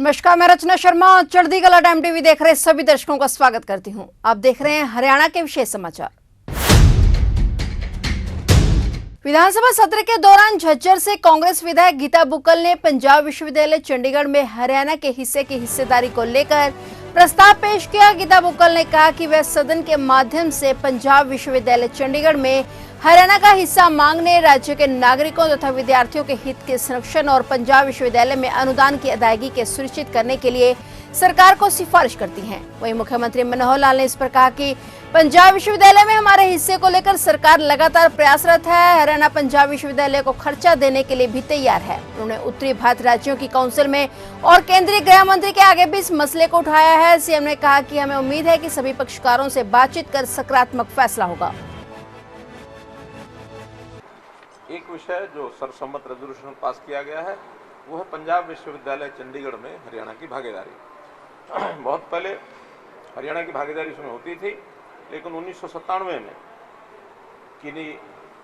नमस्कार, मैं रचना शर्मा चढ़ती कला टाइम टीवी देख रहे सभी दर्शकों का स्वागत करती हूं। आप देख रहे हैं हरियाणा के विशेष समाचार। विधानसभा सत्र के दौरान झज्जर से कांग्रेस विधायक गीता बुक्कल ने पंजाब विश्वविद्यालय चंडीगढ़ में हरियाणा के हिस्से की हिस्सेदारी को लेकर प्रस्ताव पेश किया। गीता बुक्कल ने कहा कि वह सदन के माध्यम से पंजाब विश्वविद्यालय चंडीगढ़ में हरियाणा का हिस्सा मांगने, राज्य के नागरिकों तथा विद्यार्थियों के हित के संरक्षण और पंजाब विश्वविद्यालय में अनुदान की अदायगी के सुनिश्चित करने के लिए सरकार को सिफारिश करती हैं। वहीं मुख्यमंत्री मनोहर लाल ने इस पर कहा कि पंजाब विश्वविद्यालय में हमारे हिस्से को लेकर सरकार लगातार प्रयासरत है। हरियाणा पंजाब विश्वविद्यालय को खर्चा देने के लिए भी तैयार है। उन्होंने उत्तरी भारत राज्यों की काउंसिल में और केंद्रीय गृह मंत्री के आगे भी इस मसले को उठाया है। सीएम ने कहा कि हमें उम्मीद है कि सभी पक्षकारों से बातचीत कर सकारात्मक फैसला होगा। एक विषय जो सर्वसम्मत रेजोल्यूशन पास किया गया है वो है पंजाब विश्वविद्यालय चंडीगढ़ में हरियाणा की भागीदारी। बहुत पहले हरियाणा की भागीदारी इसमें होती थी, लेकिन 1997 में किन्हीं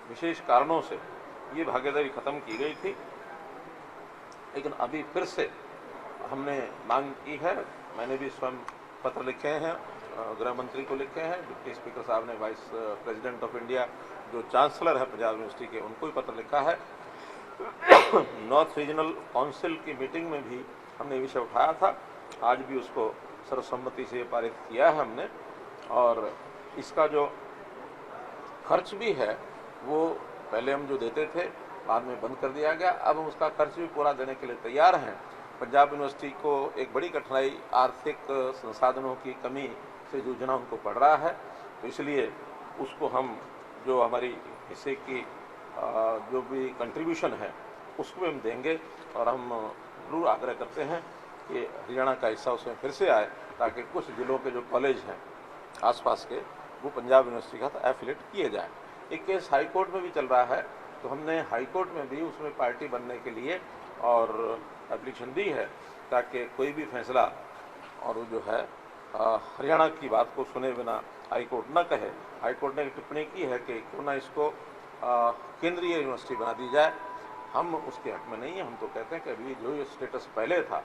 विशेष कारणों से ये भागीदारी खत्म की गई थी। लेकिन अभी फिर से हमने मांग की है। मैंने भी स्वयं पत्र लिखे हैं, गृह मंत्री को लिखे हैं, डिप्टी स्पीकर साहब ने वाइस प्रेसिडेंट ऑफ इंडिया जो चांसलर है पंजाब यूनिवर्सिटी के, उनको भी पत्र लिखा है। नॉर्थ रीजनल काउंसिल की मीटिंग में भी हमने विषय उठाया था। आज भी उसको सर्वसम्मति से पारित किया है हमने। और इसका जो खर्च भी है वो पहले हम जो देते थे बाद में बंद कर दिया गया। अब हम उसका खर्च भी पूरा देने के लिए तैयार हैं। पंजाब यूनिवर्सिटी को एक बड़ी कठिनाई आर्थिक संसाधनों की कमी से जूझना उनको पड़ रहा है, तो इसलिए उसको हम जो हमारी हिस्से की जो भी कंट्रीब्यूशन है उसको भी हम देंगे। और हम जरूर आग्रह करते हैं कि हरियाणा का हिस्सा उसमें फिर से आए, ताकि कुछ जिलों के जो कॉलेज हैं आसपास के वो पंजाब यूनिवर्सिटी का एफिलेट किए जाए। एक केस हाई कोर्ट में भी चल रहा है, तो हमने हाई कोर्ट में भी उसमें पार्टी बनने के लिए और एप्लीकेशन दी है, ताकि कोई भी फैसला और वो जो है हरियाणा की बात को सुने बिना हाई कोर्ट न कहे। हाई कोर्ट ने एक टिप्पणी की है कि क्यों ना इसको केंद्रीय यूनिवर्सिटी बना दी जाए। हम उसके हक में नहीं है। हम तो कहते हैं कि अभी जो ये स्टेटस पहले था,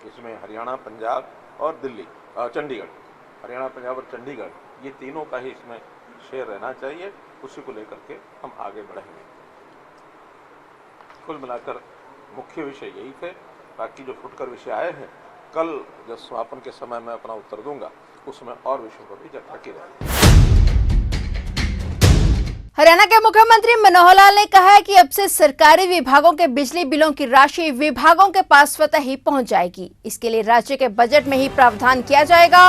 इसमें हरियाणा, पंजाब और दिल्ली, चंडीगढ़, हरियाणा, पंजाब और चंडीगढ़, ये तीनों का ही इसमें शेयर रहना चाहिए। उसी को लेकर के हम आगे बढ़ेंगे। कुल मिलाकर मुख्य विषय यही थे। बाकी जो फुटकर विषय आए हैं, कल जब समापन के समय मैं अपना उत्तर दूंगा उसमें और विषयों पर भी चर्चा की जाएगी। हरियाणा के मुख्यमंत्री मनोहर लाल ने कहा है कि अब से सरकारी विभागों के बिजली बिलों की राशि विभागों के पास स्वतः ही पहुंच जाएगी। इसके लिए राज्य के बजट में ही प्रावधान किया जाएगा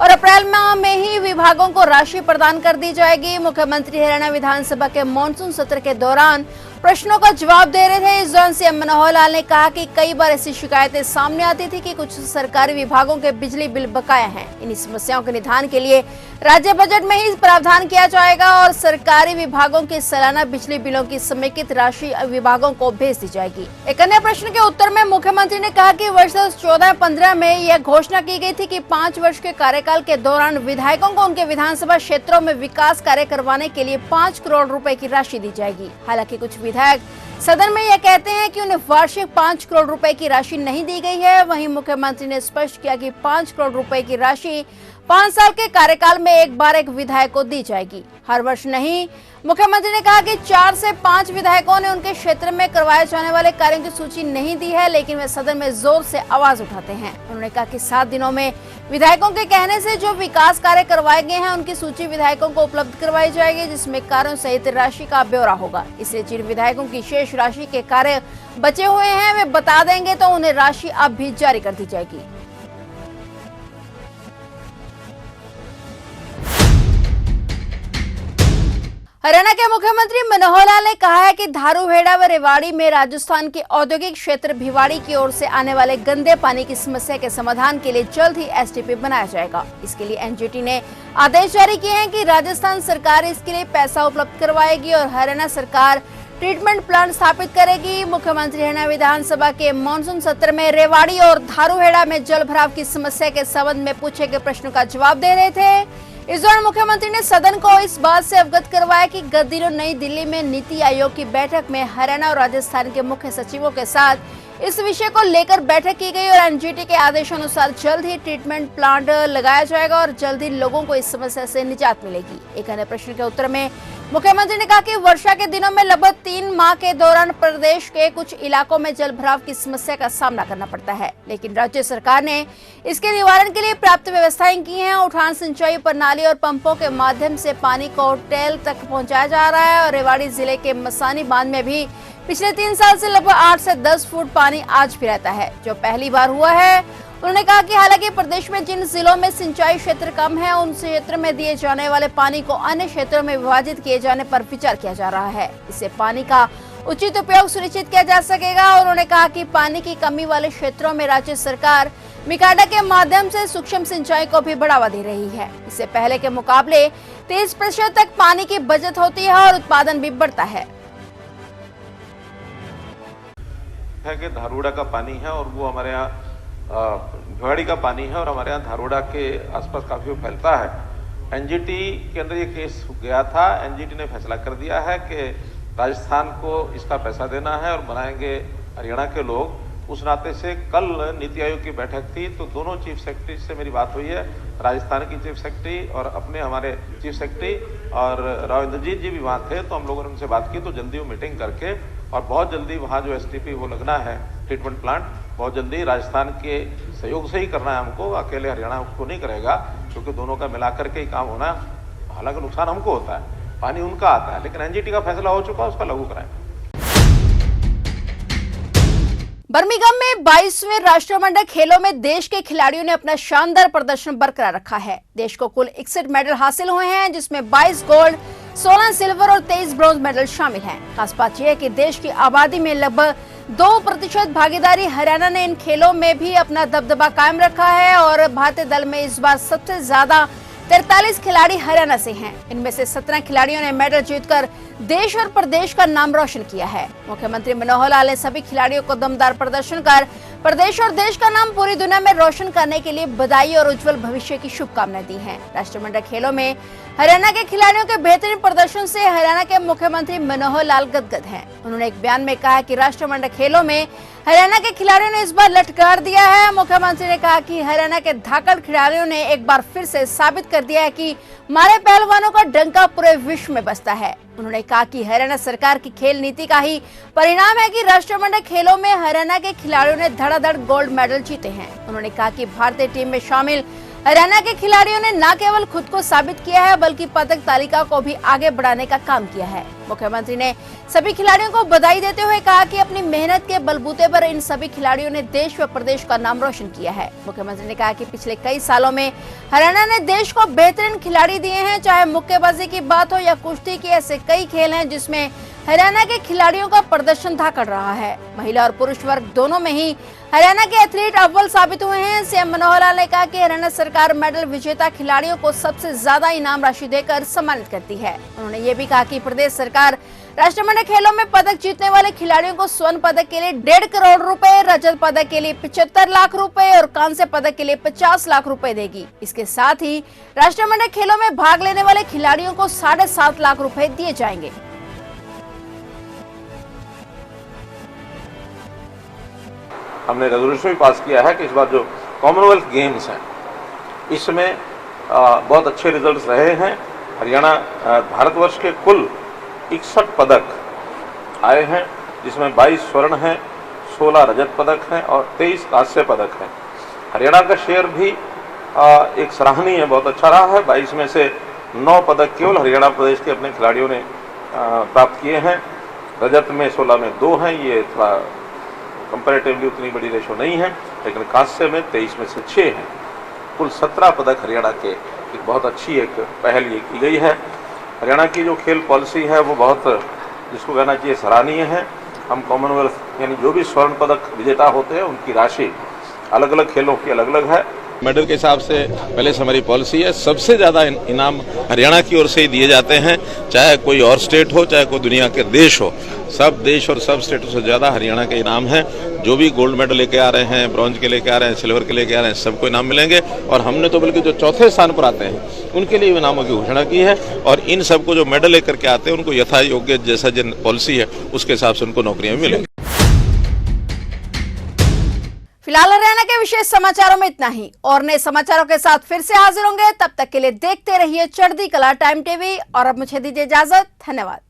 और अप्रैल माह में ही विभागों को राशि प्रदान कर दी जाएगी। मुख्यमंत्री हरियाणा विधानसभा के मानसून सत्र के दौरान प्रश्नों का जवाब दे रहे थे। इस दौरान सीएम मनोहर लाल ने कहा कि कई बार ऐसी शिकायतें सामने आती थी कि कुछ सरकारी विभागों के बिजली बिल बकाया हैं। इन समस्याओं के निदान के लिए राज्य बजट में ही प्रावधान किया जाएगा और सरकारी विभागों के सालाना बिजली बिलों की समेकित राशि विभागों को भेज दी जाएगी। एक अन्य प्रश्न के उत्तर में मुख्यमंत्री ने कहा कि वर्ष 2014-15 में यह घोषणा की गई थी कि 5 वर्ष के कार्यकाल के दौरान विधायकों को उनके विधानसभा क्षेत्रों में विकास कार्य करवाने के लिए 5 करोड़ रुपए की राशि दी जाएगी। हालांकि कुछ विधायक सदन में यह कहते हैं कि उन्हें वार्षिक 5 करोड़ रुपए की राशि नहीं दी गई है। वहीं मुख्यमंत्री ने स्पष्ट किया कि 5 करोड़ रुपए की राशि 5 साल के कार्यकाल में एक बार एक विधायक को दी जाएगी, हर वर्ष नहीं। मुख्यमंत्री ने कहा कि 4 से 5 विधायकों ने उनके क्षेत्र में करवाए जाने वाले कार्यों की सूची नहीं दी है, लेकिन वे सदन में जोर से आवाज उठाते हैं। उन्होंने कहा कि 7 दिनों में विधायकों के कहने से जो विकास कार्य करवाए गए हैं उनकी सूची विधायकों को उपलब्ध करवाई जाएगी, जिसमें कार्यों सहित राशि का ब्यौरा होगा। इसलिए जिन विधायकों की शेष राशि के कार्य बचे हुए हैं वे बता देंगे तो उन्हें राशि अब भी जारी कर दी जाएगी। हरियाणा के मुख्यमंत्री मनोहर लाल ने कहा है कि धारूहेड़ा व रेवाड़ी में राजस्थान के औद्योगिक क्षेत्र भिवाड़ी की ओर से आने वाले गंदे पानी की समस्या के समाधान के लिए जल्द ही एसटीपी बनाया जाएगा। इसके लिए एनजीटी ने आदेश जारी किए हैं कि राजस्थान सरकार इसके लिए पैसा उपलब्ध करवाएगी और हरियाणा सरकार ट्रीटमेंट प्लांट स्थापित करेगी। मुख्यमंत्री हरियाणा विधानसभा के मानसून सत्र में रेवाड़ी और धारूहेड़ा में जल भराव की समस्या के संबंध में पूछे गए प्रश्नों का जवाब दे रहे थे। इस दौरान मुख्यमंत्री ने सदन को इस बात से अवगत करवाया कि गत दिनों नई दिल्ली में नीति आयोग की बैठक में हरियाणा और राजस्थान के मुख्य सचिवों के साथ इस विषय को लेकर बैठक की गई और एनजीटी के आदेशानुसार जल्द ही ट्रीटमेंट प्लांट लगाया जाएगा और जल्द ही लोगों को इस समस्या से निजात मिलेगी। एक अन्य प्रश्न के उत्तर में मुख्यमंत्री ने कहा कि वर्षा के दिनों में लगभग 3 माह के दौरान प्रदेश के कुछ इलाकों में जल भराव की समस्या का सामना करना पड़ता है, लेकिन राज्य सरकार ने इसके निवारण के लिए पर्याप्त व्यवस्थाएं की हैं। उठान सिंचाई प्रणाली और पंपों के माध्यम से पानी को टेल तक पहुंचाया जा रहा है और रेवाड़ी जिले के मसानी बांध में भी पिछले 3 साल से लगभग 8 से 10 फुट पानी आज भी रहता है, जो पहली बार हुआ है। उन्होंने कहा कि हालांकि प्रदेश में जिन जिलों में सिंचाई क्षेत्र कम है, उन क्षेत्र में दिए जाने वाले पानी को अन्य क्षेत्रों में विभाजित किए जाने पर विचार किया जा रहा है। इससे पानी का उचित उपयोग सुनिश्चित किया जा सकेगा। उन्होंने कहा कि पानी की कमी वाले क्षेत्रों में राज्य सरकार मिकाडा के माध्यम से सूक्ष्म सिंचाई को भी बढ़ावा दे रही है। इससे पहले के मुकाबले 30% तक पानी की बचत होती है और उत्पादन भी बढ़ता है। कि धारूड़ा का पानी है और वो हमारे यहाँ भिवाड़ी का पानी है और हमारे यहाँ धारूड़ा के आसपास काफी फैलता है। एनजीटी के अंदर ये केस गया था। एनजीटी ने फैसला कर दिया है कि राजस्थान को इसका पैसा देना है और बनाएंगे हरियाणा के लोग। उस नाते से कल नीति आयोग की बैठक थी तो दोनों चीफ सेक्रेटरी से मेरी बात हुई है, राजस्थान की चीफ सेक्रेटरी और अपने हमारे चीफ सेक्रेटरी और राव इंद्रजीत जी भी वहाँ थे। तो हम लोगों ने उनसे बात की तो जल्दी वो मीटिंग करके और बहुत जल्दी वहाँ जो एसटीपी वो लगना है ट्रीटमेंट प्लांट, बहुत जल्दी राजस्थान के सहयोग से ही करना है हमको, अकेले हरियाणा उसको नहीं करेगा, क्योंकि दोनों का मिलाकर के ही काम होना। हालांकि नुकसान हमको होता है, पानी उनका आता है, लेकिन एनजीटी का फैसला हो चुका है, उसका लागू कराएं। बर्मिंघम में 22वें राष्ट्रमंडल खेलों में देश के खिलाड़ियों ने अपना शानदार प्रदर्शन बरकरार रखा है। देश को कुल 61 मेडल हासिल हुए हैं, जिसमें 22 गोल्ड, 16 सिल्वर और 23 ब्रॉन्ज मेडल शामिल हैं। खास बात यह है कि देश की आबादी में लगभग 2% भागीदारी हरियाणा ने इन खेलों में भी अपना दबदबा कायम रखा है और भारतीय दल में इस बार सबसे ज्यादा 43 खिलाड़ी हरियाणा से हैं। इनमें से 17 खिलाड़ियों ने मेडल जीतकर देश और प्रदेश का नाम रोशन किया है। मुख्यमंत्री मनोहर लाल ने सभी खिलाड़ियों को दमदार प्रदर्शन कर प्रदेश और देश का नाम पूरी दुनिया में रोशन करने के लिए बधाई और उज्जवल भविष्य की शुभकामनाएं दी हैं। राष्ट्रमंडल खेलों में हरियाणा के खिलाड़ियों के बेहतरीन प्रदर्शन से हरियाणा के मुख्यमंत्री मनोहर लाल गदगद हैं। उन्होंने एक बयान में कहा कि राष्ट्रमंडल खेलों में हरियाणा के खिलाड़ियों ने इस बार लटकार दिया है। मुख्यमंत्री ने कहा कि हरियाणा के धाकड़ खिलाड़ियों ने एक बार फिर से साबित कर दिया है कि हमारे पहलवानों का डंका पूरे विश्व में बजता है। उन्होंने कहा कि हरियाणा सरकार की खेल नीति का ही परिणाम है कि राष्ट्रमंडल खेलों में हरियाणा के खिलाड़ियों ने धड़ाधड़ गोल्ड मेडल जीते हैं। उन्होंने कहा कि भारतीय टीम में शामिल हरियाणा के खिलाड़ियों ने न केवल खुद को साबित किया है, बल्कि पदक तालिका को भी आगे बढ़ाने का काम किया है। मुख्यमंत्री ने सभी खिलाड़ियों को बधाई देते हुए कहा कि अपनी मेहनत के बलबूते पर इन सभी खिलाड़ियों ने देश व प्रदेश का नाम रोशन किया है। मुख्यमंत्री ने कहा कि पिछले कई सालों में हरियाणा ने देश को बेहतरीन खिलाड़ी दिए हैं, चाहे मुक्केबाजी की बात हो या कुश्ती की। ऐसे कई खेल हैं जिसमें हरियाणा के खिलाड़ियों का प्रदर्शन धाकड़ रहा है। महिला और पुरुष वर्ग दोनों में ही हरियाणा के एथलीट अव्वल साबित हुए हैं। सीएम मनोहर लाल ने कहा कि हरियाणा सरकार मेडल विजेता खिलाड़ियों को सबसे ज्यादा इनाम राशि देकर सम्मानित करती है। उन्होंने ये भी कहा कि प्रदेश सरकार राष्ट्रमंडल खेलों में पदक जीतने वाले खिलाड़ियों को स्वर्ण पदक के लिए 1.5 करोड़ रुपए, रजत पदक के लिए 75 लाख रुपए और कांस्य पदक के लिए 50 लाख रुपए देगी। इसके साथ ही राष्ट्रमंडल खेलों में भाग लेने वाले खिलाड़ियों को 7.5 लाख रुपए दिए जाएंगे। हमने रेजोल्यूशन भी पास किया है कि इस बार जो कॉमनवेल्थ गेम्स हैं इसमें बहुत अच्छे रिजल्ट्स रहे हैं। हरियाणा भारतवर्ष के कुल 61 पदक आए हैं, जिसमें 22 स्वर्ण हैं, 16 रजत पदक हैं और 23 कांस्य पदक हैं। हरियाणा का शेयर भी एक सराहनीय बहुत अच्छा रहा है। 22 में से 9 पदक केवल हरियाणा प्रदेश के अपने खिलाड़ियों ने प्राप्त किए हैं। रजत में 16 में 2 हैं, ये थोड़ा कंपैरेटिवली उतनी बड़ी रेशो नहीं है, लेकिन कांस्य में 23 में से 6 हैं। कुल 17 पदक हरियाणा के एक बहुत अच्छी एक पहल ये की गई है। हरियाणा की जो खेल पॉलिसी है वो बहुत, जिसको कहना चाहिए, सराहनीय है। हम कॉमनवेल्थ यानी जो भी स्वर्ण पदक विजेता होते हैं उनकी राशि अलग अलग खेलों की अलग अलग है। मेडल के हिसाब से पहले से हमारी पॉलिसी है, सबसे ज़्यादा इनाम हरियाणा की ओर से ही दिए जाते हैं, चाहे कोई और स्टेट हो, चाहे कोई दुनिया के देश हो। सब देश और सब स्टेटों से ज़्यादा हरियाणा के इनाम हैं। जो भी गोल्ड मेडल लेके आ रहे हैं, ब्रॉन्ज के लेके आ रहे हैं, सिल्वर के लेके आ रहे हैं, सबको इनाम मिलेंगे। और हमने तो बल्कि जो चौथे स्थान पर आते हैं उनके लिए इनामों की घोषणा की है। और इन सबको जो मेडल लेकर के आते हैं उनको यथा योग्य जैसा जिन पॉलिसी है उसके हिसाब से उनको नौकरियाँ भी मिलेंगी। फिलहाल हरियाणा के विशेष समाचारों में इतना ही, और नए समाचारों के साथ फिर से हाजिर होंगे। तब तक के लिए देखते रहिए चढ़ती कला टाइम टीवी, और अब मुझे दीजिए इजाजत। धन्यवाद।